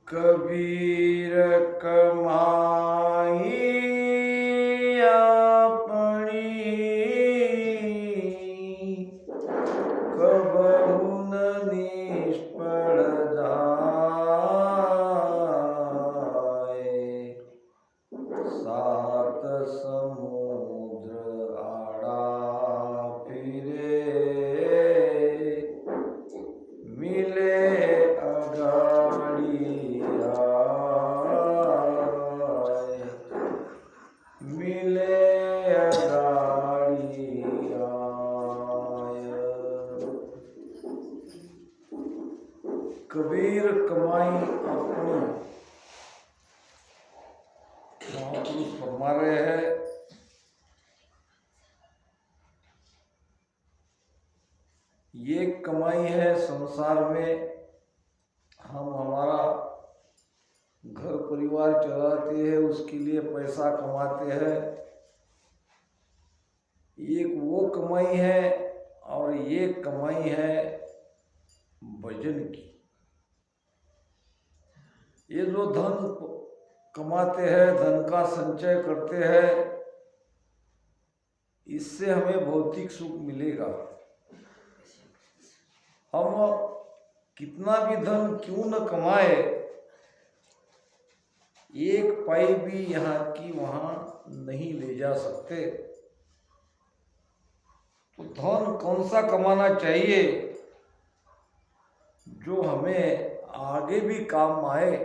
कबीर कमाई अपनी कबहु न निष्फल जाए। सात समुद्र आड़ा फिरे मिले अगाड़ी आए, मिले अगाड़ी आए। कबीर कमाई अपनी। महापुरुष फरमा रहे हैं ये कमाई है संसार में, हम हमारा घर परिवार चलाते हैं, उसके लिए पैसा कमाते हैं। एक वो कमाई है और ये कमाई है भजन की। ये जो धन कमाते हैं, धन का संचय करते हैं, इससे हमें भौतिक सुख मिलेगा। हम कितना भी धन क्यों न कमाए, एक पाई भी यहाँ की वहाँ नहीं ले जा सकते। तो धन कौन सा कमाना चाहिए जो हमें आगे भी काम आए?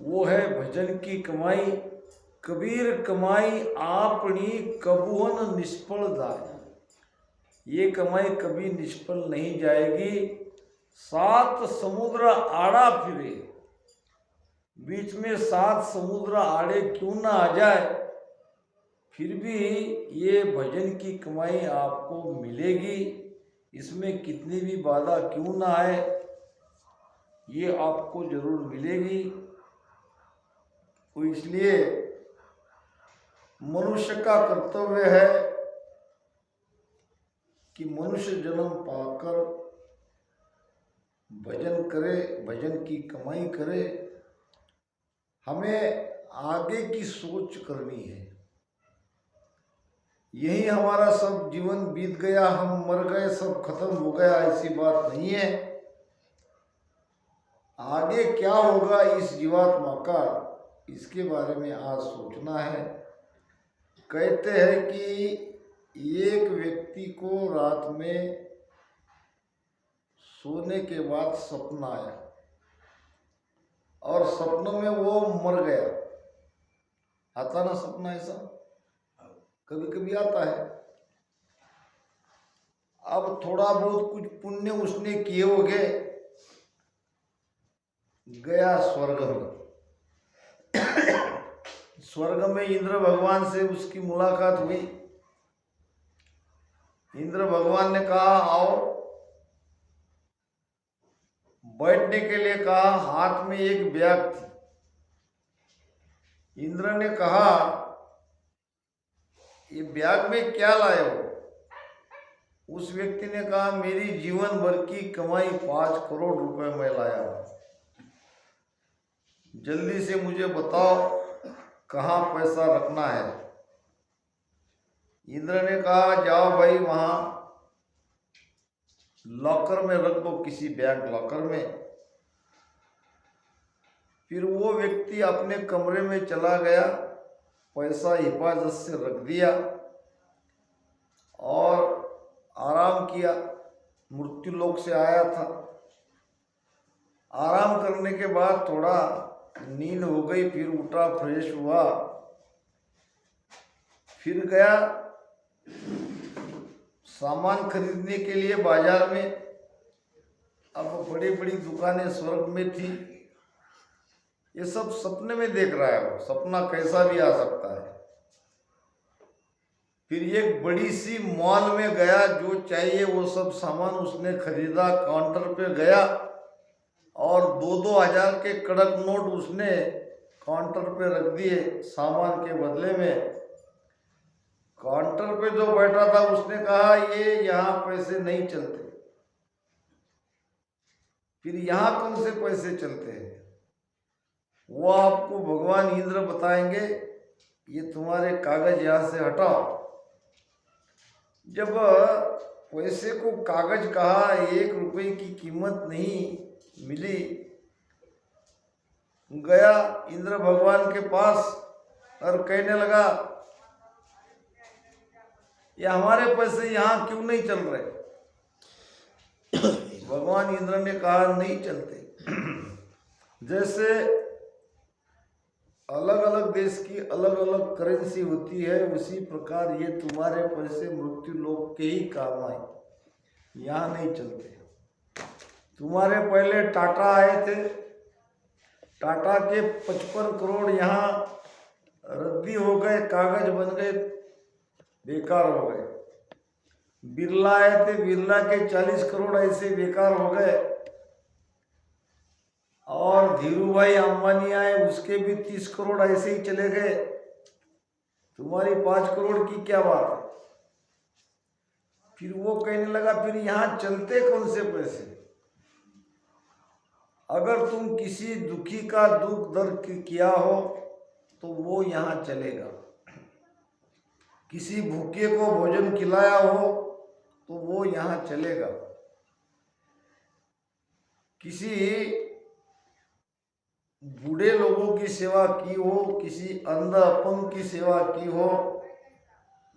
वो है भजन की कमाई। कबीर कमाई आपनी कबूहन निष्फल जाए। ये कमाई कभी निष्फल नहीं जाएगी। सात समुद्र आड़ा फिरे, बीच में सात समुद्र आड़े क्यों ना आ जाए, फिर भी ये भजन की कमाई आपको मिलेगी। इसमें कितनी भी बाधा क्यों ना आए, ये आपको जरूर मिलेगी। तो इसलिए मनुष्य का कर्तव्य है कि मनुष्य जन्म पाकर भजन करे, भजन की कमाई करे। हमें आगे की सोच करनी है। यही हमारा सब जीवन बीत गया, हम मर गए, सब खत्म हो गया, ऐसी बात नहीं है। आगे क्या होगा इस जीवात्मा का, इसके बारे में आज सोचना है। कहते हैं कि एक व्यक्ति को रात में सोने के बाद सपना आया और सपनों में वो मर गया। आता ना सपना ऐसा, कभी कभी आता है। अब थोड़ा बहुत कुछ पुण्य उसने किए होंगे, गया स्वर्ग में। स्वर्ग में इंद्र भगवान से उसकी मुलाकात हुई। इंद्र भगवान ने कहा आओ, बैठने के लिए कहा। हाथ में एक बैग थी। इंद्र ने कहा ये बैग में क्या लाए हो? उस व्यक्ति ने कहा मेरी जीवन भर की कमाई 5 करोड़ रुपए में लाया हूं, जल्दी से मुझे बताओ कहाँ पैसा रखना है। इंद्र ने कहा जाओ भाई वहां लॉकर में रख दो, किसी बैंक लॉकर में। फिर वो व्यक्ति अपने कमरे में चला गया, पैसा हिफाजत से रख दिया और आराम किया। मृत्यु लोक से आया था। आराम करने के बाद थोड़ा नींद हो गई, फिर उठा, फ्रेश हुआ, फिर गया सामान खरीदने के लिए बाजार में। अब बड़ी बड़ी दुकानें स्वर्ग में थी। ये सब सपने में देख रहा है वो, सपना कैसा भी आ सकता है। फिर एक बड़ी सी मॉल में गया, जो चाहिए वो सब सामान उसने खरीदा। काउंटर पे गया और 2-2 हजार के कड़क नोट उसने काउंटर पे रख दिए सामान के बदले में। काउंटर पे जो बैठा था उसने कहा ये यहाँ पैसे नहीं चलते। फिर यहाँ कौन से पैसे चलते हैं वो आपको भगवान इंद्र बताएंगे। ये तुम्हारे कागज यहाँ से हटाओ। जब पैसे को कागज कहा, 1 रुपए की कीमत नहीं मिली, गया इंद्र भगवान के पास और कहने लगा ये हमारे पैसे यहाँ क्यों नहीं चल रहे। भगवान इंद्र ने कहा नहीं चलते। जैसे अलग अलग देश की अलग अलग करेंसी होती है, उसी प्रकार ये तुम्हारे पैसे मृत्यु लोक के ही काम आए, यहाँ नहीं चलते। तुम्हारे पहले टाटा आए थे, टाटा के 55 करोड़ यहाँ रद्दी हो गए, कागज बन गए, बेकार हो गए। बिरला आए थे, बिरला के 40 करोड़ ऐसे बेकार हो गए। और धीरूभाई अंबानी आए, उसके भी 30 करोड़ ऐसे ही चले गए। तुम्हारी 5 करोड़ की क्या बात है। फिर वो कहने लगा फिर यहाँ चलते कौन से पैसे। अगर तुम किसी दुखी का दुख दर्द किया हो तो वो यहाँ चलेगा, किसी भूखे को भोजन खिलाया हो तो वो यहाँ चलेगा, किसी बूढ़े लोगों की सेवा की हो, किसी अंध अपंग की सेवा की हो,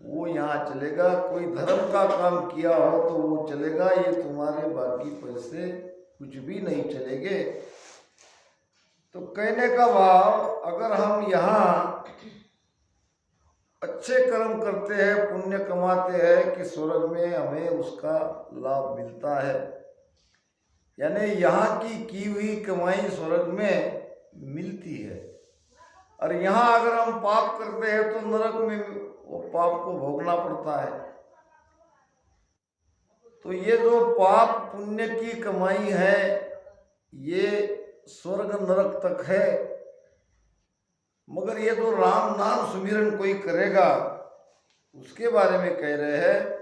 वो यहाँ चलेगा। कोई धर्म का काम किया हो तो वो चलेगा। ये तुम्हारे बाकी पैसे कुछ भी नहीं चलेंगे। तो कहने का भाव, अगर हम यहाँ अच्छे कर्म करते हैं, पुण्य कमाते हैं कि स्वर्ग में हमें उसका लाभ मिलता है, यानी यहाँ की हुई कमाई स्वर्ग में मिलती है। और यहाँ अगर हम पाप करते हैं तो नरक में वो पाप को भोगना पड़ता है। तो ये जो पाप पुण्य की कमाई है ये स्वर्ग नरक तक है। मगर ये तो राम नाम सुमिरन कोई करेगा उसके बारे में कह रहे हैं।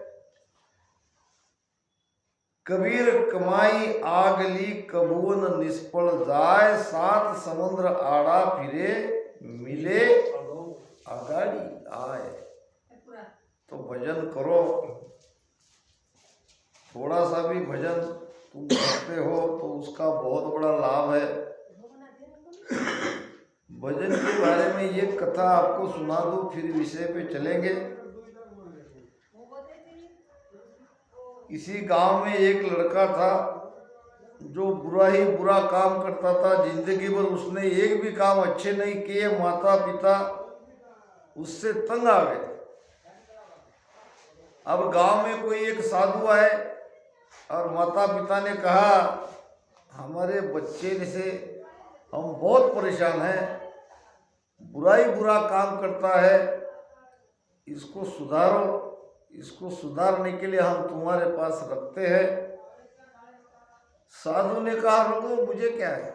कबीर कमाई आगली कबून निष्फल जाए, 7 समुद्र आड़ा फिरे मिले अगाड़ी आए। तो भजन करो, थोड़ा सा भी भजन तुम करते हो तो उसका बहुत बड़ा लाभ है। भजन के बारे में ये कथा आपको सुना दूं, फिर विषय पे चलेंगे। इसी गांव में एक लड़का था जो बुरा ही बुरा काम करता था। जिंदगी भर उसने एक भी काम अच्छे नहीं किए। माता पिता उससे तंग आ गए। अब गांव में कोई एक साधु आए और माता पिता ने कहा हमारे बच्चे से हम बहुत परेशान हैं, बुरा काम करता है, इसको सुधारो। इसको सुधारने के लिए हम तुम्हारे पास रखते हैं। साधु ने कहा रखो, मुझे क्या है।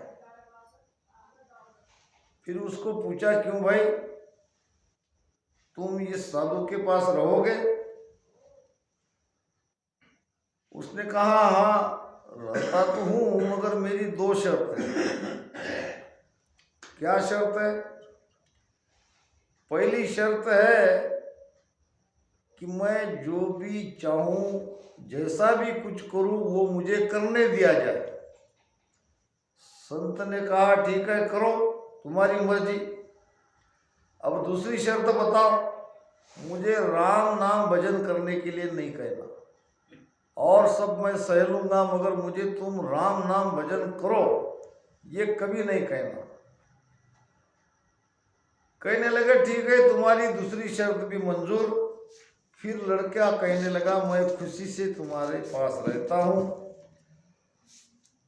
फिर उसको पूछा क्यों भाई तुम इस साधु के पास रहोगे। उसने कहा हाँ रहता तो हूं, मगर मेरी 2 शर्त है। क्या शर्त है। पहली शर्त है कि मैं जो भी चाहूं, जैसा भी कुछ करूं, वो मुझे करने दिया जाए। संत ने कहा ठीक है करो, तुम्हारी मर्जी। अब दूसरी शर्त बताओ, मुझे राम नाम भजन करने के लिए नहीं कहना, और सब मैं सह लूंगा, मगर मुझे तुम राम नाम भजन करो ये कभी नहीं कहना। कहने लगे ठीक है, तुम्हारी दूसरी शर्त भी मंजूर। फिर लड़का कहने लगा मैं खुशी से तुम्हारे पास रहता हूँ।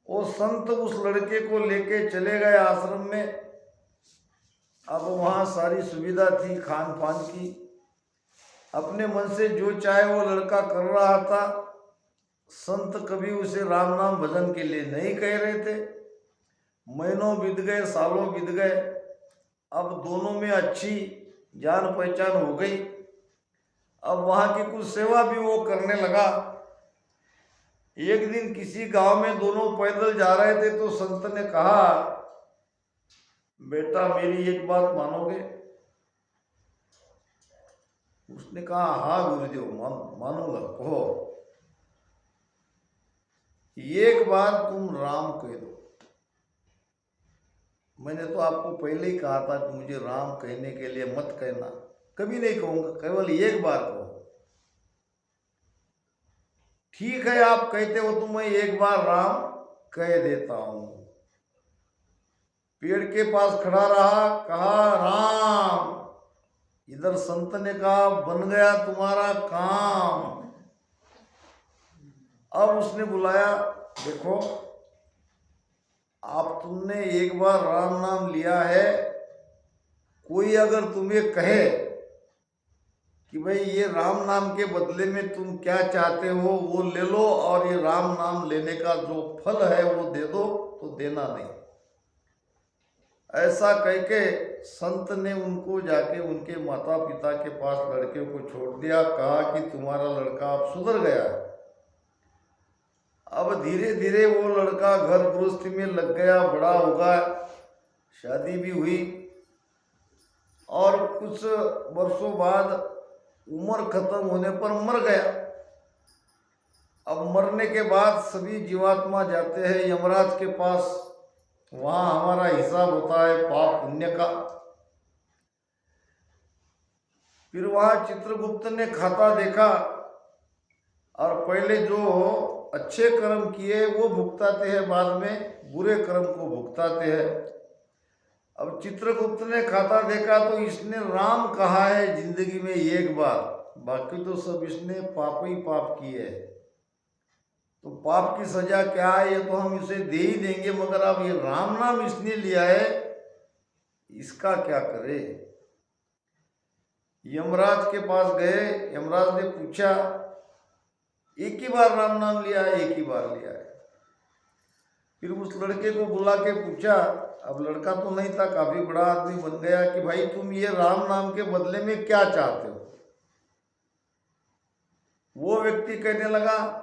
वो संत उस लड़के को लेके चले गए आश्रम में। अब वहाँ सारी सुविधा थी खान पान की। अपने मन से जो चाहे वो लड़का कर रहा था। संत कभी उसे राम नाम भजन के लिए नहीं कह रहे थे। महीनों बीत गए, सालों बीत गए। अब दोनों में अच्छी जान पहचान हो गई। अब वहाँ की कुछ सेवा भी वो करने लगा। एक दिन किसी गांव में दोनों पैदल जा रहे थे तो संत ने कहा, बेटा मेरी एक बात मानोगे? उसने कहा, हाँ गुरुदेव मानूंगा, कहो। एक बार तुम राम कह दो। मैंने तो आपको पहले ही कहा था कि मुझे राम कहने के लिए मत कहना, कभी नहीं कहूंगा, केवल एक बार कहो। ठीक है, आप कहते हो तो मैं एक बार राम कह देता हूं। पेड़ के पास खड़ा रहा, कहा राम। इधर संत ने कहा, बन गया तुम्हारा काम। अब उसने बुलाया, देखो आप तुमने एक बार राम नाम लिया है, कोई अगर तुम्हें कहे कि भाई ये राम नाम के बदले में तुम क्या चाहते हो वो ले लो और ये राम नाम लेने का जो फल है वो दे दो, तो देना नहीं। ऐसा कह के संत ने उनको जाके उनके माता पिता के पास लड़के को छोड़ दिया, कहा कि तुम्हारा लड़का अब सुधर गया है। अब धीरे धीरे वो लड़का घर गृहस्थी में लग गया, बड़ा होगा, शादी भी हुई और कुछ वर्षों बाद उम्र खत्म होने पर मर गया। अब मरने के बाद सभी जीवात्मा जाते हैं यमराज के पास, वहां हमारा हिसाब होता है पाप पुण्य का। फिर वहां चित्रगुप्त ने खाता देखा और पहले जो अच्छे कर्म किए वो भुगताते हैं, बाद में बुरे कर्म को भुगताते हैं। अब चित्रगुप्त ने खाता देखा तो इसने राम कहा है जिंदगी में एक बार, बाकी तो सब इसने पाप ही पाप किए। तो पाप की सजा क्या है ये तो हम इसे दे ही देंगे, मगर अब ये राम नाम इसने लिया है, इसका क्या करे। यमराज के पास गए, यमराज ने पूछा, एक ही बार राम नाम लिया है? एक ही बार लिया है। फिर उस लड़के को बुला के पूछा, अब लड़का तो नहीं था, काफी बड़ा आदमी बन गया, कि भाई तुम ये राम नाम के बदले में क्या चाहते हो? वो व्यक्ति कहने लगा,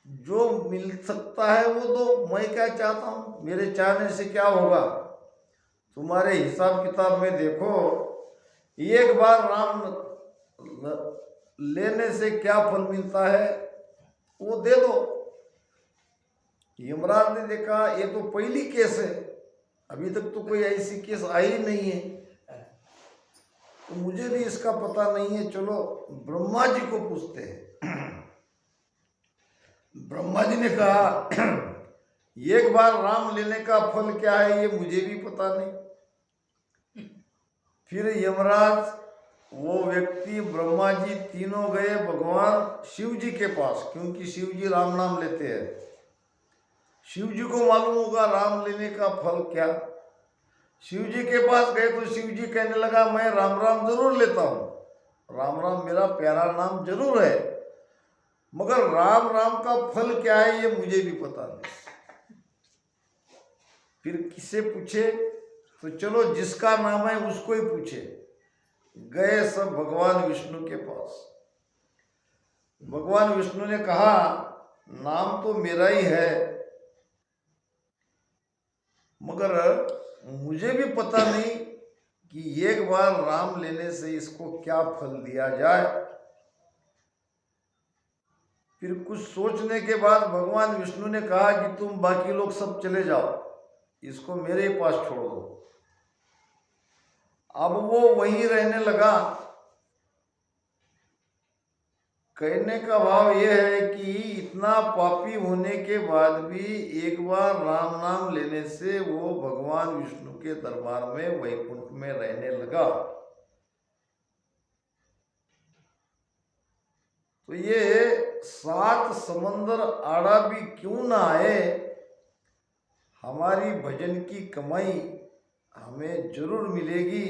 जो मिल सकता है वो दो, मैं क्या चाहता हूं, मेरे चाहने से क्या होगा? तुम्हारे हिसाब किताब में देखो, एक बार राम लेने से क्या फल मिलता है वो दे दो। यमराज ने देखा ये तो पहली केस है, अभी तक तो कोई ऐसी केस आई नहीं है, तो मुझे भी इसका पता नहीं है, चलो ब्रह्मा जी को पूछते हैं। ब्रह्मा जी ने कहा, एक बार राम लेने का फल क्या है ये मुझे भी पता नहीं। फिर यमराज, वो व्यक्ति, ब्रह्मा जी तीनों गए भगवान शिव जी के पास, क्योंकि शिव जी राम नाम लेते हैं। शिव जी को मालूम होगा राम लेने का फल क्या। शिव जी के पास गए तो शिव जी कहने लगा, मैं राम राम जरूर लेता हूँ, राम राम मेरा प्यारा नाम जरूर है, मगर राम राम का फल क्या है ये मुझे भी पता नहीं। फिर किसे पूछे? तो चलो जिसका नाम है उसको ही पूछे। गए सब भगवान विष्णु के पास। भगवान विष्णु ने कहा, नाम तो मेरा ही है, मगर मुझे भी पता नहीं कि एक बार राम लेने से इसको क्या फल दिया जाए। फिर कुछ सोचने के बाद भगवान विष्णु ने कहा कि तुम बाकी लोग सब चले जाओ, इसको मेरे पास छोड़ दो। अब वो वहीं रहने लगा। कहने का भाव यह है कि इतना पापी होने के बाद भी एक बार राम नाम लेने से वो भगवान विष्णु के दरबार में वैकुंठ में रहने लगा। तो ये 7 समंदर आड़ा भी क्यों ना आए, हमारी भजन की कमाई हमें जरूर मिलेगी,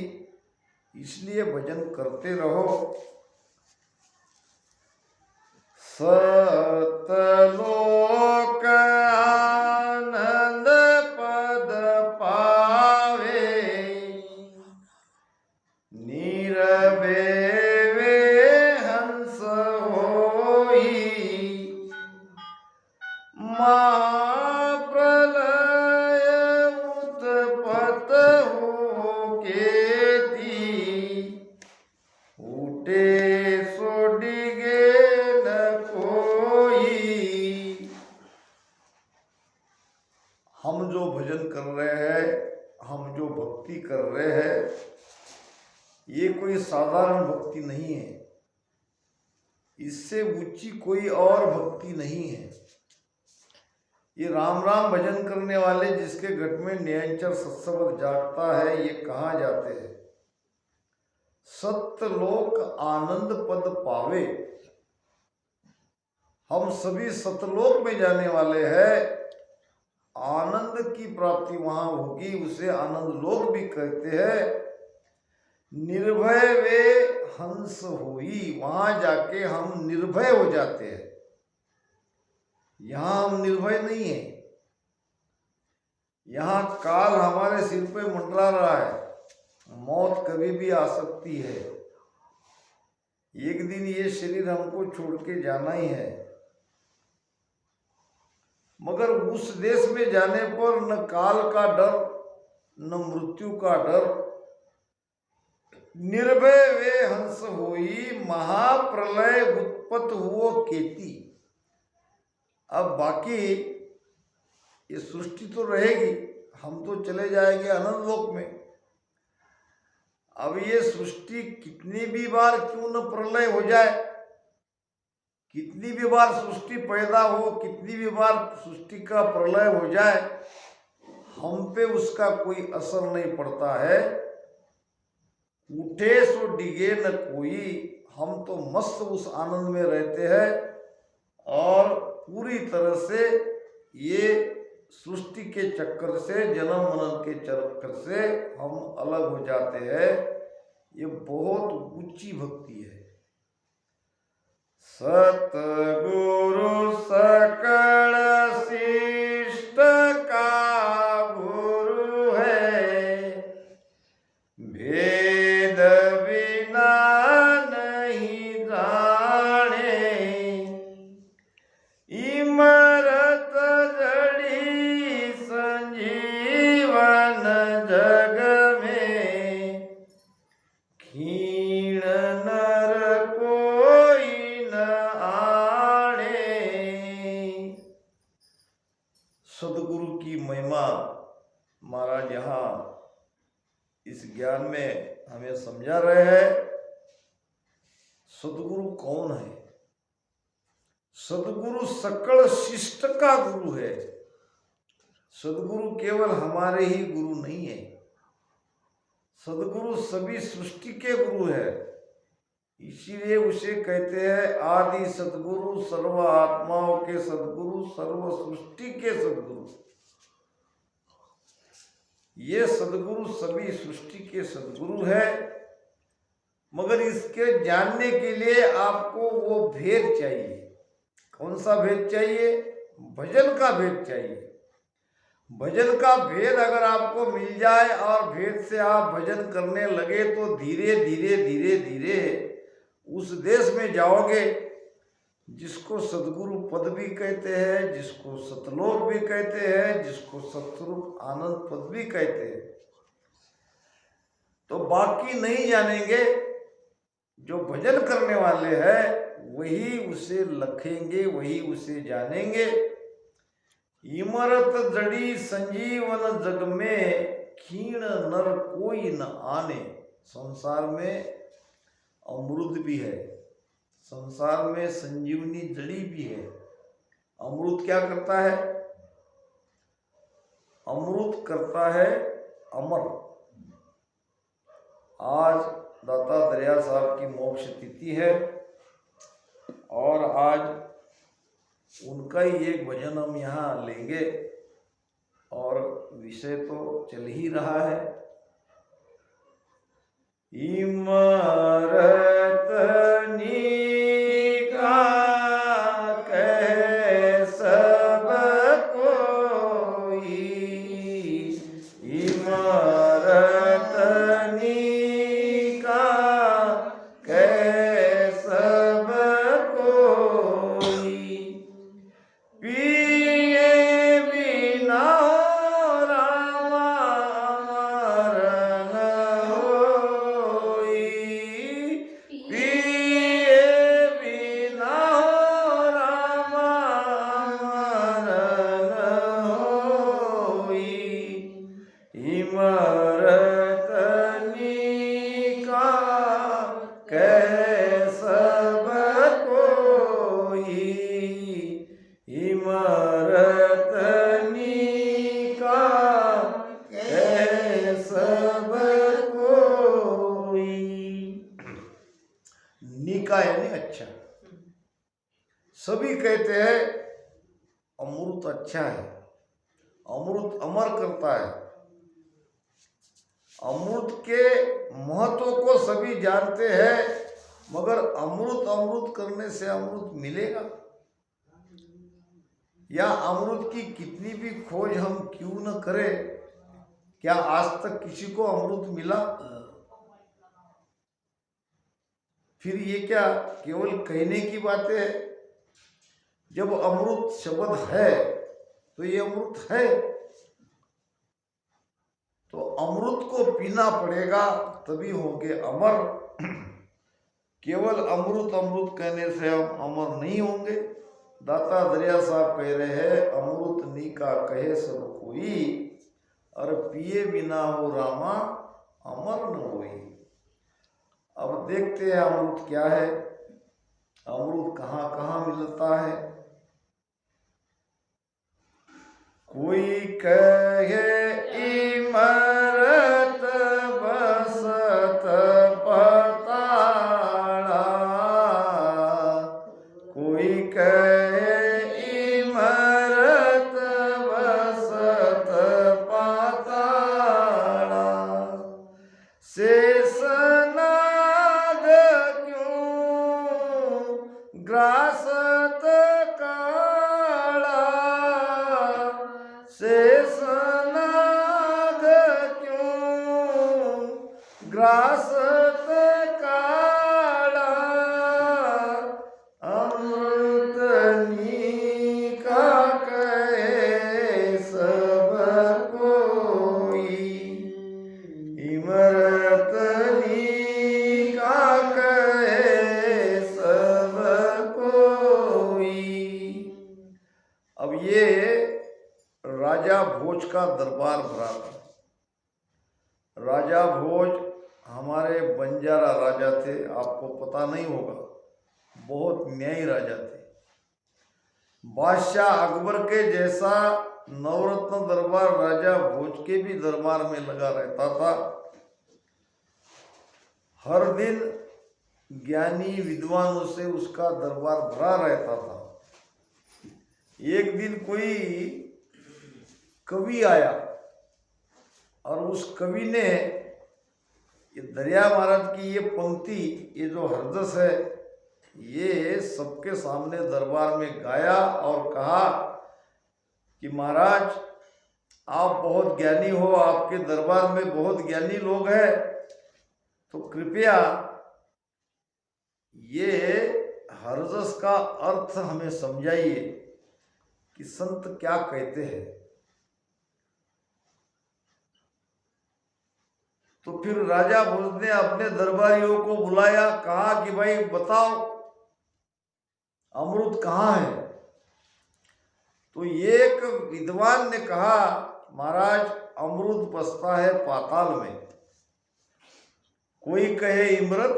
इसलिए भजन करते रहो। सतलोक आनंद पद पावे, नीरवे वे हंस होई, हम जो भजन कर रहे हैं, हम जो भक्ति कर रहे हैं, ये कोई साधारण भक्ति नहीं है। इससे ऊंची कोई और भक्ति नहीं है। ये राम राम भजन करने वाले जिसके घट में निरंतर सत्संग जागता है, ये कहाँ जाते हैं? सत्यलोक आनंद पद पावे। हम सभी सतलोक में जाने वाले हैं। आनंद की प्राप्ति वहां होगी, उसे आनंद लोक भी कहते हैं। निर्भय वे हंस होई, वहां जाके हम निर्भय हो जाते हैं। यहां हम निर्भय नहीं है। यहां काल हमारे सिर पे मंडरा रहा है। मौत कभी भी आ सकती है। एक दिन ये शरीर हमको छोड़ के जाना ही है। मगर उस देश में जाने पर न काल का डर, न मृत्यु का डर। निर्भय वे हंस होई, महाप्रलय उत्पत्त हुओ केती। अब बाकी ये सृष्टि तो रहेगी, हम तो चले जाएंगे अनंत लोक में। अब ये सृष्टि कितनी भी बार क्यों न प्रलय हो जाए, कितनी भी बार सृष्टि पैदा हो, कितनी भी बार सृष्टि का प्रलय हो जाए, हम पे उसका कोई असर नहीं पड़ता है। उठे सो डिगे न कोई, हम तो मस्त उस आनंद में रहते हैं और पूरी तरह से ये सृष्टि के चक्कर से, जन्म मनन के चक्कर से हम अलग हो जाते हैं। ये बहुत ऊंची भक्ति है। सतगुरु सकल शिष्ट का गुरु है, भेद बिना नहीं जाने, इमरत जड़ी संजीवन जग में, खीण नर कोई न आणे। सदगुरु की महिमा महाराज यहाँ इस ज्ञान में हमें समझा रहे हैं। सदगुरु कौन है? सदगुरु सकल शिष्ट का गुरु है। सदगुरु केवल हमारे ही गुरु नहीं है। सदगुरु सभी सृष्टि के गुरु है। इसीलिए उसे कहते हैं आदि सदगुरु, सर्व आत्माओं के सदगुरु, सर्व सृष्टि के सदगुरु। ये सदगुरु सभी सृष्टि के सदगुरु है। मगर इसके जानने के लिए आपको वो भेद चाहिए। कौन सा भेद चाहिए? भजन का भेद चाहिए। भजन का भेद अगर आपको मिल जाए और भेद से आप भजन करने लगे तो धीरे धीरे धीरे धीरे उस देश में जाओगे जिसको सदगुरु पद भी कहते हैं, जिसको सतलोक भी कहते हैं, जिसको सतरूप आनंद पद भी कहते हैं। तो बाकी नहीं जानेंगे। जो भजन करने वाले हैं वही उसे लखेंगे, वही उसे जानेंगे। इमरत जड़ी संजीवन जग में, खीण नर कोई न आने। संसार में अमृत भी है, संसार में संजीवनी जड़ी भी है। अमृत क्या करता है? अमृत करता है अमर। आज दाता दरिया साहब की मोक्ष तिथि है और आज उनका ही एक भजन हम यहाँ लेंगे और विषय तो चल ही रहा है। इमरत निका कह सब कोई, इमरत निका कह सब कोई, पिए बिना रामा अमर न होई, पिए सभी कहते हैं अमृत अच्छा है, अमृत अमर करता है। अमृत के महत्व को सभी जानते हैं, मगर अमृत अमृत करने से अमृत मिलेगा? या अमृत की कितनी भी खोज हम क्यों न करें, क्या आज तक किसी को अमृत मिला? फिर ये क्या केवल कहने की बातें है? जब अमृत शब्द है तो ये अमृत है, तो अमृत को पीना पड़ेगा, तभी होंगे अमर। केवल अमृत अमृत कहने से हम अमर नहीं होंगे। दाता दरिया साहब कह रहे हैं, अमृत नी का कहे सब कोई, और पिए बिना हो रामा अमर न होई। अब देखते हैं अमृत क्या है, अमृत कहाँ कहाँ मिलता है। कोई कहे इमरत बसत पताड़ा, कोई कहे इमरत बसत पताड़ा, शेषनाग क्यों ग्रासत काड़ा, शेषनाग क्यों ग्रासत काड़ा, अमृत नी का कहे सब कोई, इमरत नी का कहे सब कोई। अब ये राजा भोज का दरबार भरा था। राजा भोज हमारे बंजारा राजा थे, आपको पता नहीं होगा, बहुत न्यायी राजा थे। बादशाह अकबर के जैसा नवरत्न दरबार राजा भोज के भी दरबार में लगा रहता था। हर दिन ज्ञानी विद्वानों से उसका दरबार भरा रहता था। एक दिन कोई कवि आया और उस कवि ने ये दरिया महाराज की ये पंक्ति, ये जो हरदस है, ये सबके सामने दरबार में गाया और कहा कि महाराज आप बहुत ज्ञानी हो, आपके दरबार में बहुत ज्ञानी लोग हैं, तो कृपया ये हरदस का अर्थ हमें समझाइए कि संत क्या कहते हैं। तो फिर राजा भोज ने अपने दरबारियों को बुलाया, कहा कि भाई बताओ अमृत कहाँ है। तो एक विद्वान ने कहा, महाराज अमृत बसता है पाताल में। कोई कहे इमरत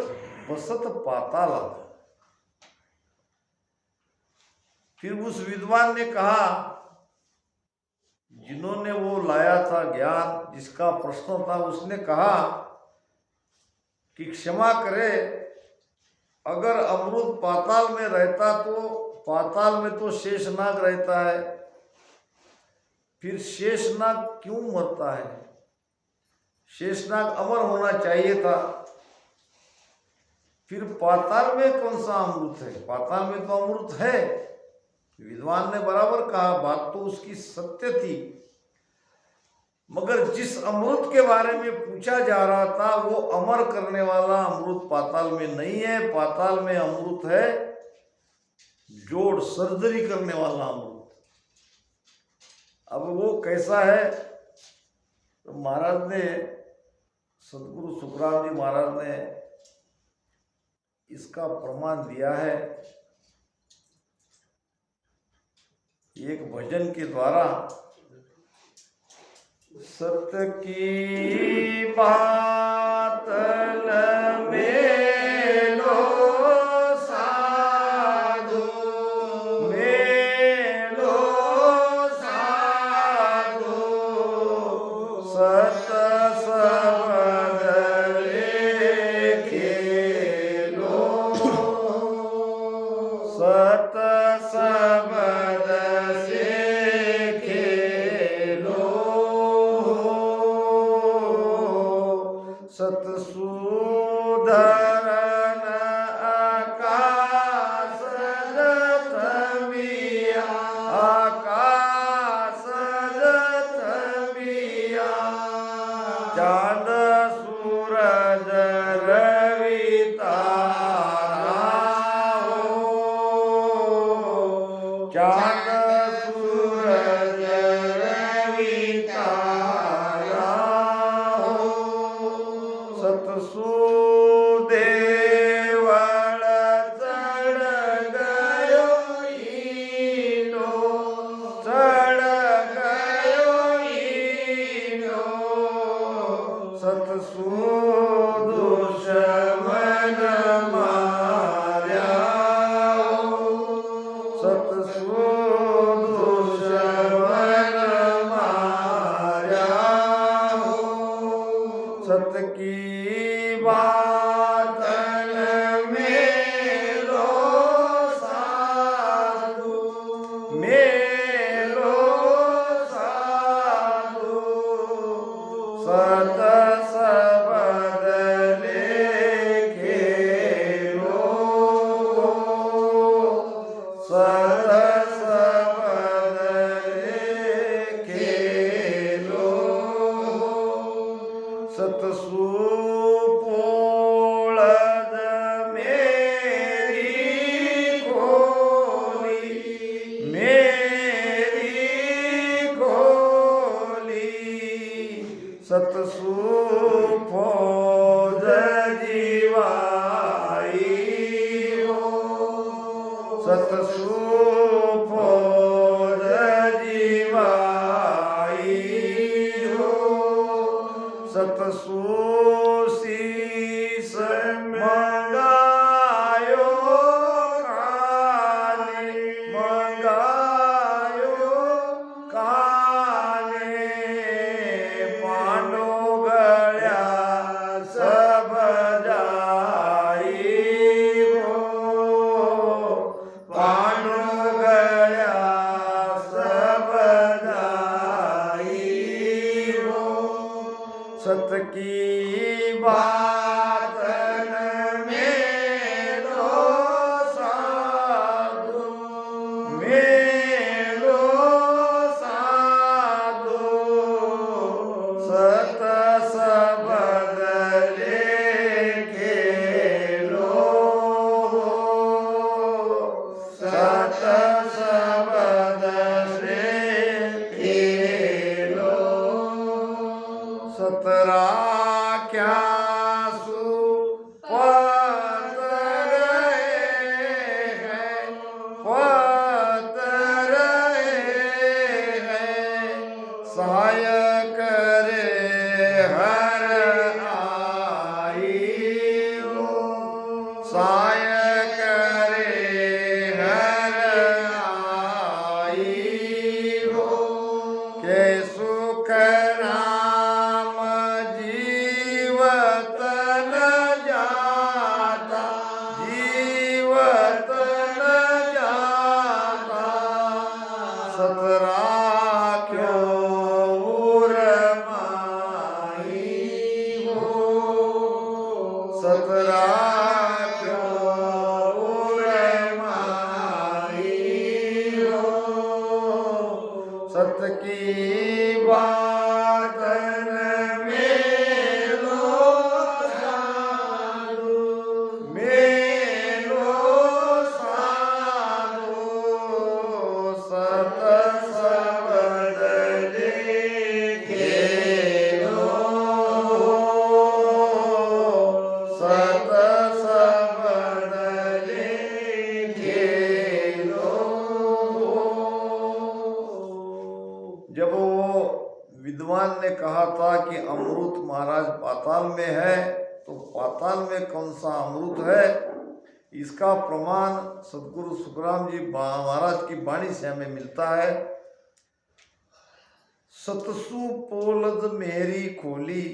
बसत पाताल। फिर उस विद्वान ने कहा, जिन्होंने वो लाया था ज्ञान, जिसका प्रश्न था, उसने कहा कि क्षमा करे, अगर अमृत पाताल में रहता तो पाताल में तो शेषनाग रहता है, फिर शेषनाग क्यों मरता है? शेषनाग अमर होना चाहिए था। फिर पाताल में कौन सा अमृत है? पाताल में तो अमृत है। विद्वान ने बराबर कहा, बात तो उसकी सत्य थी, मगर जिस अमृत के बारे में पूछा जा रहा था वो अमर करने वाला अमृत पाताल में नहीं है। पाताल में अमृत है जोड़ सर्जरी करने वाला अमृत। अब वो कैसा है? तो महाराज ने, सदगुरु सुखराम जी महाराज ने इसका प्रमाण दिया है एक भजन के द्वारा। सत्य की बात मेलो साधु, मेलो साधु, सत सबद लेखे लो, सत सतसुधरन आकाश जथमिया आकाश जथमिया चांद सूरज रवि तारा हो चांद सूरज रवि तारा हो सतसुदेवळ चढ गयो ईनो चढ गयो ईनो सतसु दुश्मन मार्या सतसु दुश्मन मार्या सत की बात मेलो साधु मेलो साधु सत सबद लेखेलो सत सबद लेखेलो सतसु पोळद मेरी खोली सतसु फौज जीवाई हो सतसु फौज जीवाई हो सतसु शीस मंगायो काले पांडो गळ्या सब जाई हो पांडो गळ्या सब जाई हो सत की बात मेलो साधु मेलो साधु सत सबद लेखेलो सत सबद लेखेलो सतरा क्या पत रहे हैं सहाय करे हर आई हो सहाय करे हर आई हो के सुख राम जीवत न जाता सतरा क्यों उरमाई हो सतरा क्यों उरमाई हो सत की बात मेलो साधु मेलो साधु सत सबद लेखेलो सत सबद लेखेलो जब वो विद्वान ने कहा था कि अमृत महाराज पाताल में है तो पाताल में कौन सा अमृत है इसका प्रमाण सदगुरु सुखराम जी महाराज की वाणी से हमें मिलता है सतसु पोलद मेरी खोली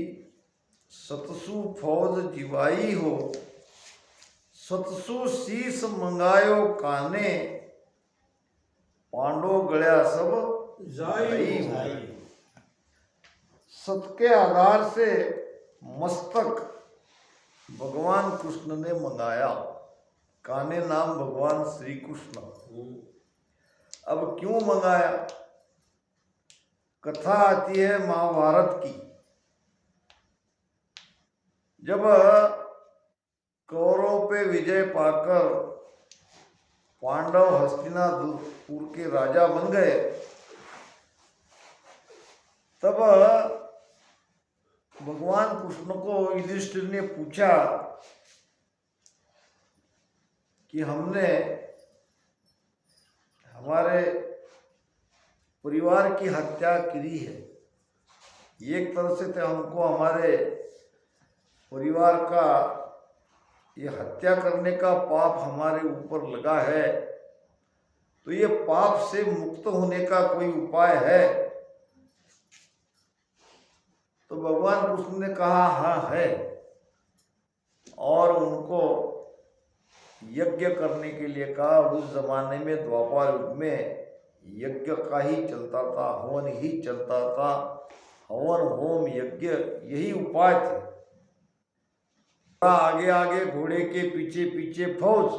सतसु फौज जीवाई हो सतसु शीस मंगायो काने पांडो गळ्या सब जाई। सत के आधार से मस्तक भगवान कृष्ण ने मंगाया। कान्हे नाम भगवान श्री कृष्ण। अब क्यों मंगाया? कथा आती है महाभारत की। जब कौरवों पे विजय पाकर पांडव हस्तिनापुर के राजा बन गए, तब भगवान कृष्ण को युधिष्ठिर ने पूछा कि हमने हमारे परिवार की हत्या की है। एक तरह से तो हमको हमारे परिवार का ये हत्या करने का पाप हमारे ऊपर लगा है, तो ये पाप से मुक्त होने का कोई उपाय है? तो भगवान कृष्ण ने कहा हाँ है, और उनको यज्ञ करने के लिए कहा। उस जमाने में द्वापर युग में यज्ञ का ही चलता था, हवन ही चलता था। हवन होम यज्ञ यही उपाय थे। आगे आगे घोड़े के पीछे पीछे फौज,